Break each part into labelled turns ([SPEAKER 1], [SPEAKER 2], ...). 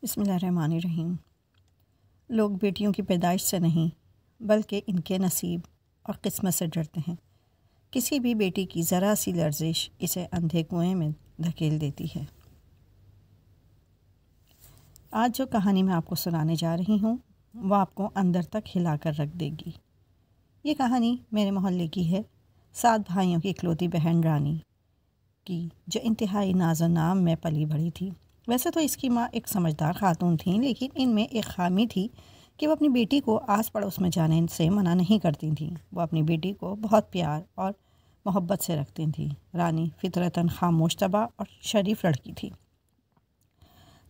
[SPEAKER 1] بسم اللہ الرحمن الرحیم۔ لوگ بیٹیوں کی پیدائش سے نہیں بلکہ ان کے نصیب اور قسمت سے ڈرتے ہیں۔ کسی بھی بیٹی کی ذرا سی لرزش اسے اندھے کنویں میں دھکیل دیتی ہے۔ آج جو کہانی میں آپ کو سنانے جا رہی ہوں وہ آپ کو اندر تک ہلا کر رکھ دے گی۔ یہ کہانی میرے محلے کی ہے، 7 بھائیوں کی اکلوتی بہن رانی کی، جو انتہائی ناز و نام میں پلی بڑھی تھی۔ ویسے تو اس کی ماں ایک سمجھدار خاتون تھیں، لیکن ان میں ایک خامی تھی کہ وہ اپنی بیٹی کو آس پڑوس میں جانے سے منع نہیں کرتی تھیں۔ وہ اپنی بیٹی کو بہت پیار اور محبت سے رکھتی تھیں۔ رانی فطرتاً خاموش طبع اور شریف لڑکی تھی۔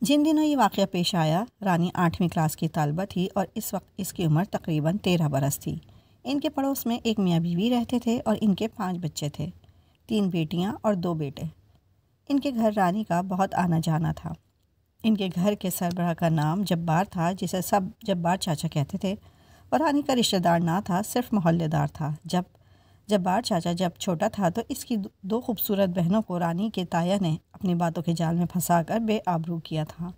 [SPEAKER 1] جن دنوں یہ واقعہ پیش آیا، رانی 8ویں کلاس کی طالبہ تھی اور اس وقت اس کی عمر تقریباً 13 برس تھی۔ ان کے پڑوس میں ایک میاں بیوی رہتے تھے اور ان کے 5 بچے تھے، 3 بیٹیاں اور 2 بیٹے۔ ان کے گھر رانی کا بہت آنا جانا تھا۔ ان کے گھر کے سربراہ کا نام جبار تھا، جسے سب جبار چاچا کہتے تھے، اور رانی کا رشتہ دار نہ تھا، صرف محلے دار تھا۔ جب جبار چاچا چھوٹا تھا تو اس کی 2 خوبصورت بہنوں کو رانی کے تایا نے اپنی باتوں کے جال میں پھنسا کر بے آبرو کیا تھا۔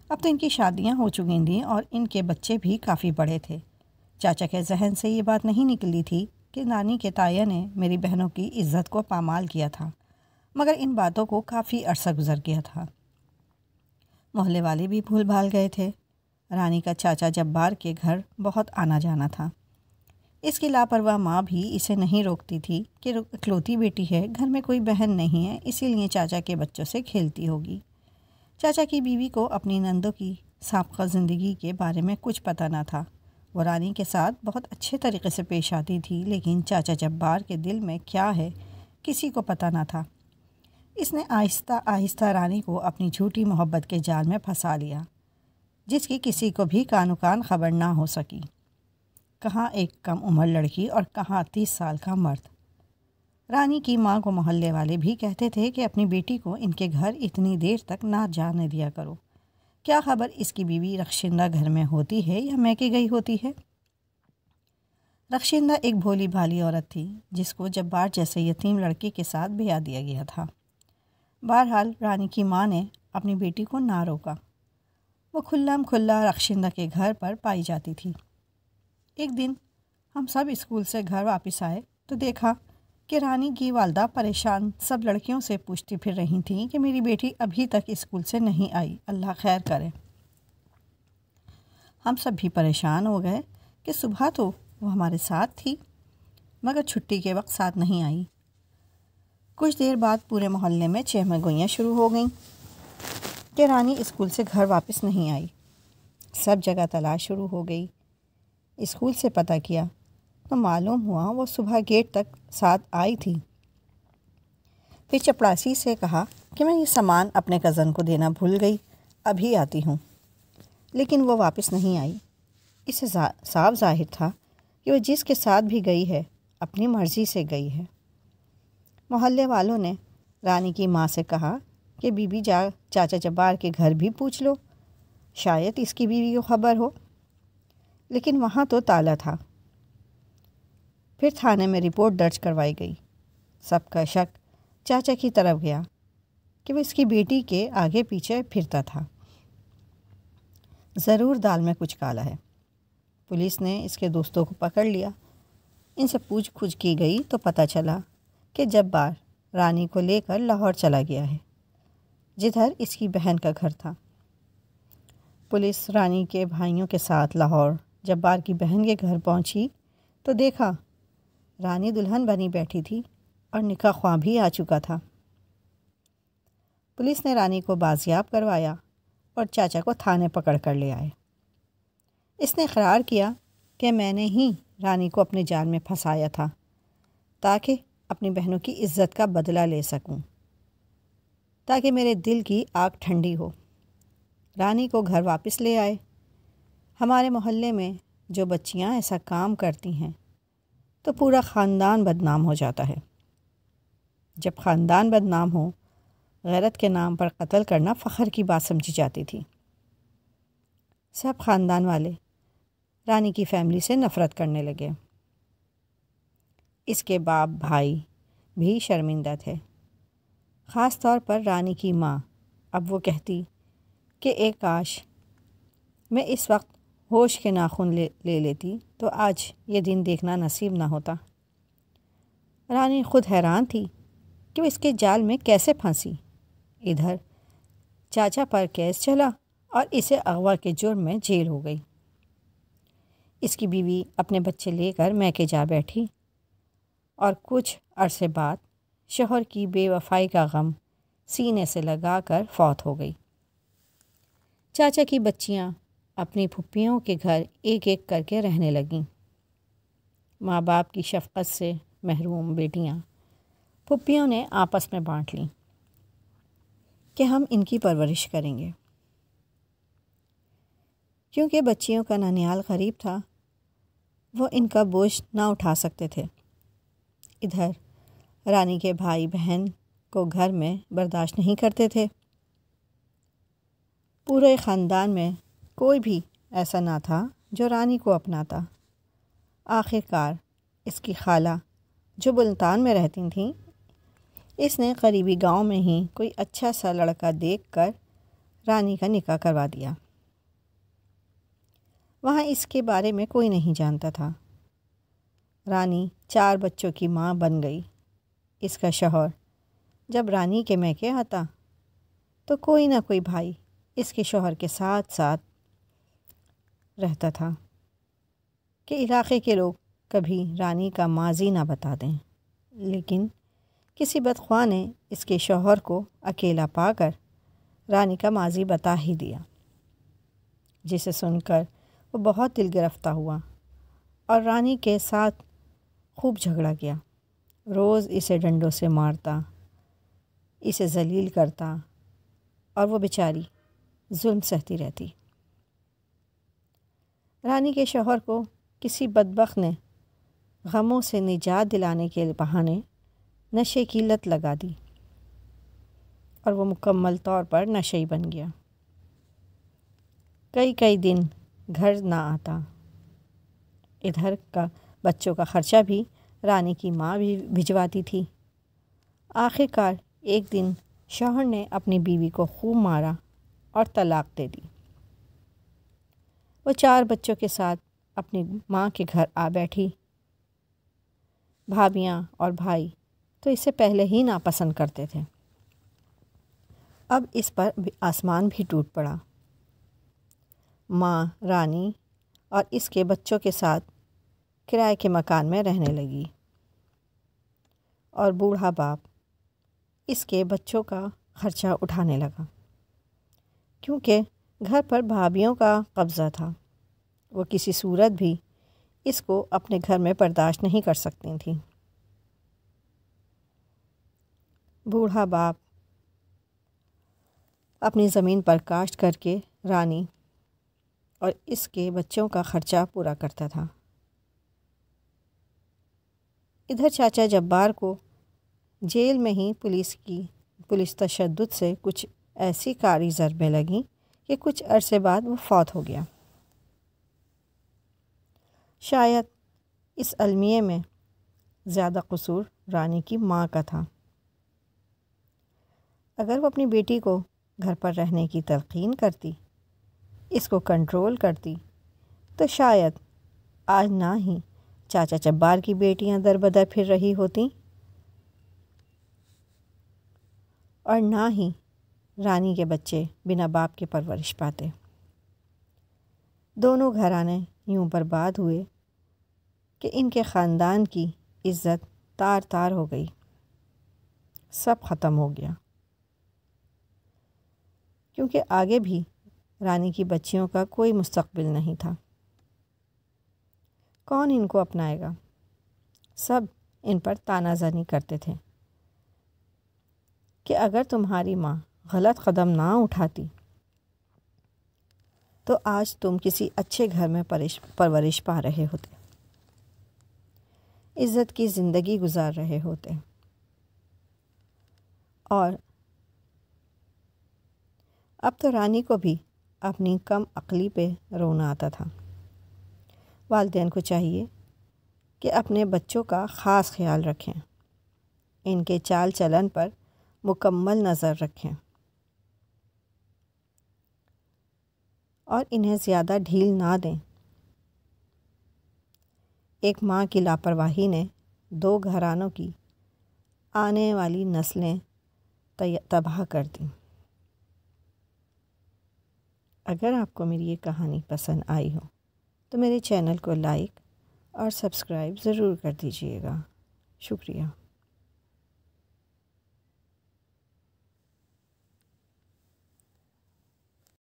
[SPEAKER 1] اب تو ان کی شادیاں ہو چکی تھیں اور ان کے بچے بھی کافی بڑے تھے۔ چاچا کے ذہن سے یہ بات نہیں نکلی تھی کہ رانی کے تایا نے میری بہنوں کی عزت کو پامال کیا تھا، مگر ان باتوں کو کافی عرصہ گزر گیا تھا۔ محلے والے بھی بھول بھال گئے تھے۔ رانی کا چاچا جبار کے گھر بہت آنا جانا تھا۔ اس کی لاپرواہ ماں بھی اسے نہیں روکتی تھی کہ اکلوتی بیٹی ہے، گھر میں کوئی بہن نہیں ہے، اسی لیے چاچا کے بچوں سے کھیلتی ہوگی۔ چاچا کی بیوی کو اپنی نندوں کی سابقہ زندگی کے بارے میں کچھ پتہ نہ تھا۔ وہ رانی کے ساتھ بہت اچھے طریقے سے پیش آتی تھی، لیکن چاچا جبار کے دل میں کیا ہے کسی کو پتہ نہ تھا۔ اس نے آہستہ آہستہ رانی کو اپنی جھوٹی محبت کے جال میں پھنسا لیا، جس کی کسی کو بھی کانو کان خبر نہ ہو سکی۔ کہاں ایک کم عمر لڑکی اور کہاں 30 سال کا مرد۔ رانی کی ماں کو محلے والے بھی کہتے تھے کہ اپنی بیٹی کو ان کے گھر اتنی دیر تک نہ جانے دیا کرو، کیا خبر اس کی بیوی رخشندہ گھر میں ہوتی ہے یا میکے گئی ہوتی ہے۔ رخشندہ ایک بھولی بھالی عورت تھی، جس کو جبار جیسے یتیم لڑکے کے ساتھ بیاہ دیا گیا تھا۔ بہرحال رانی کی ماں نے اپنی بیٹی کو نہ روکا۔ وہ کھلم کھلا رخشندہ کے گھر پر پائی جاتی تھی۔ ایک دن ہم سب اسکول سے گھر واپس آئے تو دیکھا کہ رانی کی والدہ پریشان سب لڑکیوں سے پوچھتی پھر رہی تھیں کہ میری بیٹی ابھی تک اسکول سے نہیں آئی، اللہ خیر کرے۔ ہم سب بھی پریشان ہو گئے کہ صبح تو وہ ہمارے ساتھ تھی، مگر چھٹی کے وقت ساتھ نہیں آئی۔ کچھ دیر بعد پورے محلے میں چہمہ گوئیاں شروع ہو گئیں کہ رانی اسکول سے گھر واپس نہیں آئی۔ سب جگہ تلاش شروع ہو گئی۔ اسکول سے پتہ کیا تو معلوم ہوا وہ صبح گیٹ تک ساتھ آئی تھی۔ پھر چپڑاسی سے کہا کہ میں یہ سامان اپنے کزن کو دینا بھول گئی، ابھی آتی ہوں، لیکن وہ واپس نہیں آئی۔ اسے صاف ظاہر تھا کہ وہ جس کے ساتھ بھی گئی ہے اپنی مرضی سے گئی ہے۔ محلے والوں نے رانی کی ماں سے کہا کہ بی بی چاچا جبار کے گھر بھی پوچھ لو، شاید اس کی بیوی کو خبر ہو، لیکن وہاں تو تالا تھا۔ پھر تھانے میں رپورٹ درج کروائی گئی۔ سب کا شک چاچا کی طرف گیا کہ وہ اس کی بیٹی کے آگے پیچھے پھرتا تھا۔ ضرور دال میں کچھ کالا ہے۔ پولیس نے اس کے دوستوں کو پکڑ لیا۔ ان سے پوچھ گچھ کی گئی تو پتہ چلا کہ جبار رانی کو لے کر لاہور چلا گیا ہے، جدھر اس کی بہن کا گھر تھا۔ پولیس رانی کے بھائیوں کے ساتھ لاہور جبار کی بہن کے گھر پہنچی تو دیکھا رانی دلہن بنی بیٹھی تھی اور نکاح خواہ بھی آ چکا تھا۔ پولیس نے رانی کو بازیاب کروایا اور چاچا کو تھانے پکڑ کر لے آئے۔ اس نے اقرار کیا کہ میں نے ہی رانی کو اپنے جال میں پھنسایا تھا تاکہ اپنی بہنوں کی عزت کا بدلہ لے سکوں، تاکہ میرے دل کی آگ ٹھنڈی ہو۔ رانی کو گھر واپس لے آئے۔ ہمارے محلے میں جو بچیاں ایسا کام کرتی ہیں تو پورا خاندان بدنام ہو جاتا ہے۔ جب خاندان بدنام ہو، غیرت کے نام پر قتل کرنا فخر کی بات سمجھی جاتی تھی۔ سب خاندان والے رانی کی فیملی سے نفرت کرنے لگے۔ اس کے باپ بھائی بھی شرمندہ تھے، خاص طور پر رانی کی ماں۔ اب وہ کہتی کہ ایک کاش میں اس وقت ہوش کے ناخن لے لیتی تو آج یہ دن دیکھنا نصیب نہ ہوتا۔ رانی خود حیران تھی کہ وہ اس کے جال میں کیسے پھنسی۔ ادھر چاچا پر کیس چلا اور اسے اغوا کے جرم میں جیل ہو گئی۔ اس کی بیوی اپنے بچے لے کر میکے جا بیٹھی اور کچھ عرصے بعد شوہر کی بے وفائی کا غم سینے سے لگا کر فوت ہو گئی۔ چاچا کی بچیاں اپنی پھپھیوں کے گھر ایک ایک کر کے رہنے لگیں۔ ماں باپ کی شفقت سے محروم بیٹیاں پھپھیوں نے آپس میں بانٹ لیں کہ ہم ان کی پرورش کریں گے۔ کیونکہ بچیوں کا ننیال قریب تھا، وہ ان کا بوجھ نہ اٹھا سکتے تھے۔ ادھر رانی کے بھائی بہن کو گھر میں برداشت نہیں کرتے تھے۔ پورے خاندان میں کوئی بھی ایسا نہ تھا جو رانی کو اپناتا۔ آخر کار اس کی خالہ جو ملتان میں رہتی تھیں، اس نے قریبی گاؤں میں ہی کوئی اچھا سا لڑکا دیکھ کر رانی کا نکاح کروا دیا۔ وہاں اس کے بارے میں کوئی نہیں جانتا تھا۔ رانی 4 بچوں کی ماں بن گئی۔ اس کا شوہر جب رانی کے میکے آتا تو کوئی نہ کوئی بھائی اس کے شوہر کے ساتھ ساتھ رہتا تھا کہ علاقے کے لوگ کبھی رانی کا ماضی نہ بتا دیں، لیکن کسی بدخواہ نے اس کے شوہر کو اکیلا پا کر رانی کا ماضی بتا ہی دیا، جسے سن کر وہ بہت دل گرفتہ ہوا اور رانی کے ساتھ خوب جھگڑا کیا۔ روز اسے ڈنڈوں سے مارتا، اسے ذلیل کرتا اور وہ بیچاری ظلم سہتی رہتی۔ رانی کے شوہر کو کسی بدبخت نے غموں سے نجات دلانے کے بہانے نشے کی لت لگا دی اور وہ مکمل طور پر نشئی بن گیا۔ کئی دن گھر نہ آتا۔ ادھر کا بچوں کا خرچہ بھی رانی کی ماں بھی بھجواتی تھی۔ آخر کار ایک دن شوہر نے اپنی بیوی کو خوب مارا اور طلاق دے دی۔ وہ 4 بچوں کے ساتھ اپنی ماں کے گھر آ بیٹھی۔ بھابیاں اور بھائی تو اسے پہلے ہی ناپسند کرتے تھے، اب اس پر آسمان بھی ٹوٹ پڑا۔ ماں رانی اور اس کے بچوں کے ساتھ کرائے کے مکان میں رہنے لگی اور بوڑھا باپ اس کے بچوں کا خرچہ اٹھانے لگا، کیونکہ گھر پر بھابیوں کا قبضہ تھا۔ وہ کسی صورت بھی اس کو اپنے گھر میں برداشت نہیں کر سکتی تھیں۔ بوڑھا باپ اپنی زمین پر کاشت کر کے رانی اور اس کے بچوں کا خرچہ پورا کرتا تھا۔ ادھر چاچا جبار کو جیل میں ہی پولیس تشدد سے کچھ ایسی کاری ضربیں لگیں کہ کچھ عرصے بعد وہ فوت ہو گیا۔ شاید اس المیے میں زیادہ قصور رانی کی ماں کا تھا۔ اگر وہ اپنی بیٹی کو گھر پر رہنے کی تلقین کرتی، اس کو کنٹرول کرتی، تو شاید آج نہ ہی چاچا جبار کی بیٹیاں در بدر پھر رہی ہوتیں اور نہ ہی رانی کے بچے بنا باپ کے پرورش پاتے۔ دونوں گھرانے یوں برباد ہوئے کہ ان کے خاندان کی عزت تار تار ہو گئی، سب ختم ہو گیا۔ کیونکہ آگے بھی رانی کی بچیوں کا کوئی مستقبل نہیں تھا۔ کون ان کو اپنائے گا؟ سب ان پر طعنہ زنی کرتے تھے کہ اگر تمہاری ماں غلط قدم نہ اٹھاتی تو آج تم کسی اچھے گھر میں پرورش پا رہے ہوتے، عزت کی زندگی گزار رہے ہوتے۔ اور اب تو رانی کو بھی اپنی کم عقلی پہ رونا آتا تھا۔ والدین کو چاہیے کہ اپنے بچوں کا خاص خیال رکھیں، ان کے چال چلن پر مکمل نظر رکھیں۔ اور انہیں زیادہ ڈھیل نہ دیں۔ ایک ماں کی لاپرواہی نے 2 گھرانوں کی آنے والی نسلیں تباہ کر دیں۔ اگر آپ کو میری یہ کہانی پسند آئی ہو تو میرے چینل کو لائک اور سبسکرائب ضرور کر دیجیے گا۔ شکریہ۔